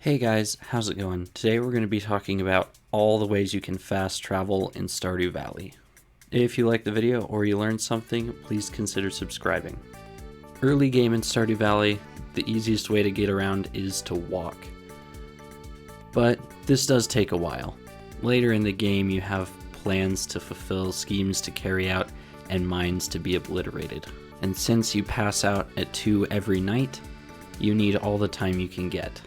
Hey guys, how's it going? Today we're going to be talking about all the ways you can fast travel in Stardew Valley. If you liked the video or you learned something, please consider subscribing. Early game in Stardew Valley, the easiest way to get around is to walk. But this does take a while. Later in the game you have plans to fulfill, schemes to carry out, and mines to be obliterated. And since you pass out at 2 every night, you need all the time you can get.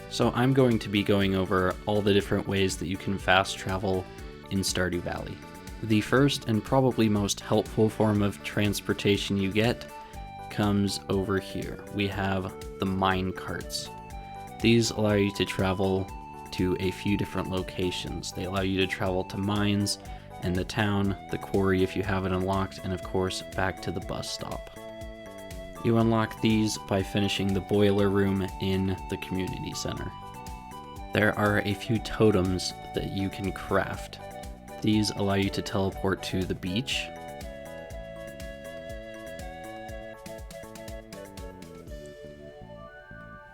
So I'm going to be going over all the different ways that you can fast travel in Stardew Valley. The first and probably most helpful form of transportation you get comes over here. We have the mine carts. These allow you to travel to a few different locations. They allow you to travel to mines and the town, the quarry if you have it unlocked, and of course back to the bus stop. You unlock these by finishing the boiler room in the community center. There are a few totems that you can craft. These allow you to teleport to the beach,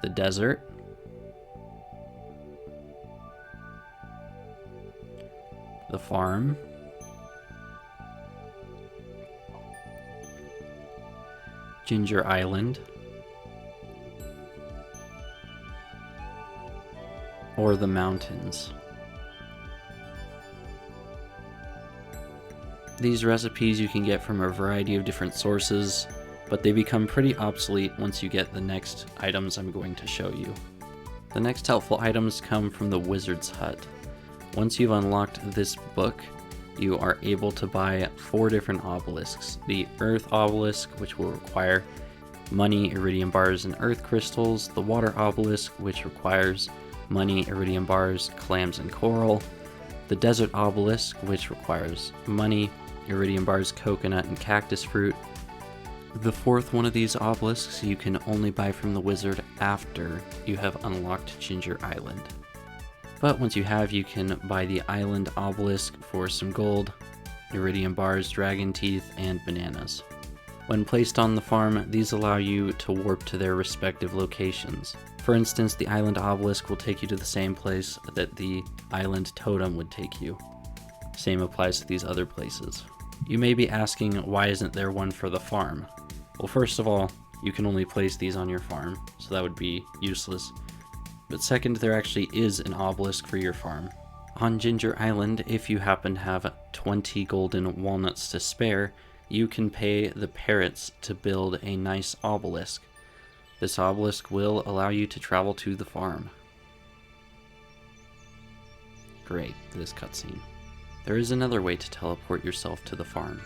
the desert, the farm, Ginger Island, or the mountains. These recipes you can get from a variety of different sources, but they become pretty obsolete once you get the next items I'm going to show you. The next helpful items come from the Wizard's Hut. Once you've unlocked this book, you are able to buy 4 different obelisks. The Earth Obelisk, which will require money, iridium bars, and earth crystals. The Water Obelisk, which requires money, iridium bars, clams, and coral. The Desert Obelisk, which requires money, iridium bars, coconut, and cactus fruit. The 4th one of these obelisks you can only buy from the wizard after you have unlocked Ginger Island. But once you have, you can buy the Island Obelisk for some gold, iridium bars, dragon teeth, and bananas. When placed on the farm, these allow you to warp to their respective locations. For instance, the Island Obelisk will take you to the same place that the Island Totem would take you. Same applies to these other places. You may be asking, why isn't there one for the farm? Well, first of all, you can only place these on your farm, so that would be useless. But second, there actually is an obelisk for your farm. On Ginger Island, if you happen to have 20 golden walnuts to spare, you can pay the parrots to build a nice obelisk. This obelisk will allow you to travel to the farm. Great, this cutscene. There is another way to teleport yourself to the farm.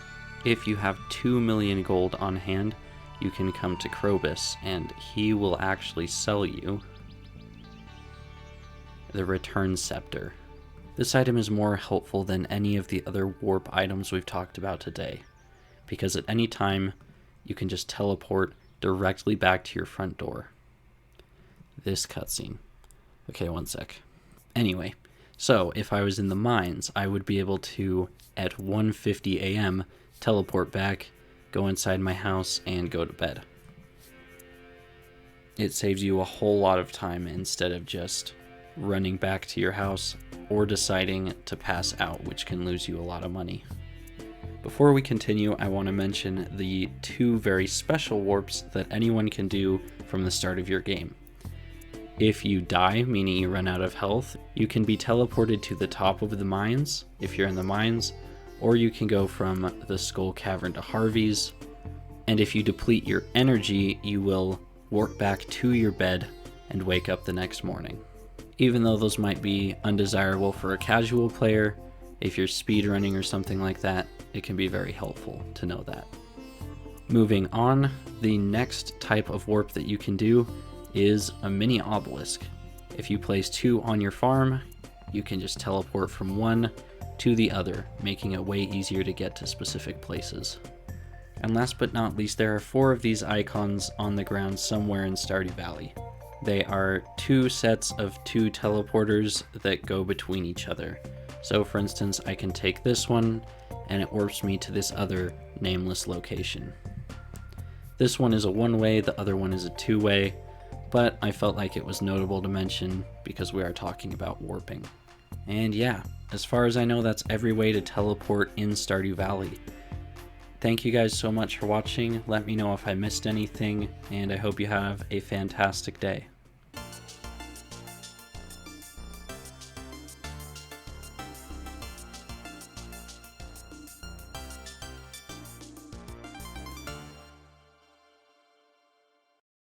If you have 2 million gold on hand, you can come to Krobus, and he will actually sell you the Return Scepter. This item is more helpful than any of the other warp items we've talked about today, because at any time you can just teleport directly back to your front door. This cutscene. Okay, one sec. Anyway, so if I was in the mines, I would be able to, at 1:50 a.m., teleport back, go inside my house, and go to bed. It saves you a whole lot of time instead of just running back to your house or deciding to pass out, which can lose you a lot of money. Before we continue, I want to mention the 2 very special warps that anyone can do from the start of your game. If you die, meaning you run out of health, you can be teleported to the top of the mines, if you're in the mines, or you can go from the Skull Cavern to Harvey's, and if you deplete your energy, you will warp back to your bed and wake up the next morning. Even though those might be undesirable for a casual player, if you're speedrunning or something like that, it can be very helpful to know that. Moving on, the next type of warp that you can do is a mini obelisk. If you place 2 on your farm, you can just teleport from one to the other, making it way easier to get to specific places. And last but not least, there are 4 of these icons on the ground somewhere in Stardew Valley. They are 2 sets of 2 teleporters that go between each other. So for instance, I can take this one and it warps me to this other nameless location. This one is a one-way, the other one is a two-way. but I felt like it was notable to mention because we are talking about warping. And yeah, as far as I know, that's every way to teleport in Stardew Valley. Thank you guys so much for watching. Let me know if I missed anything, and I hope you have a fantastic day.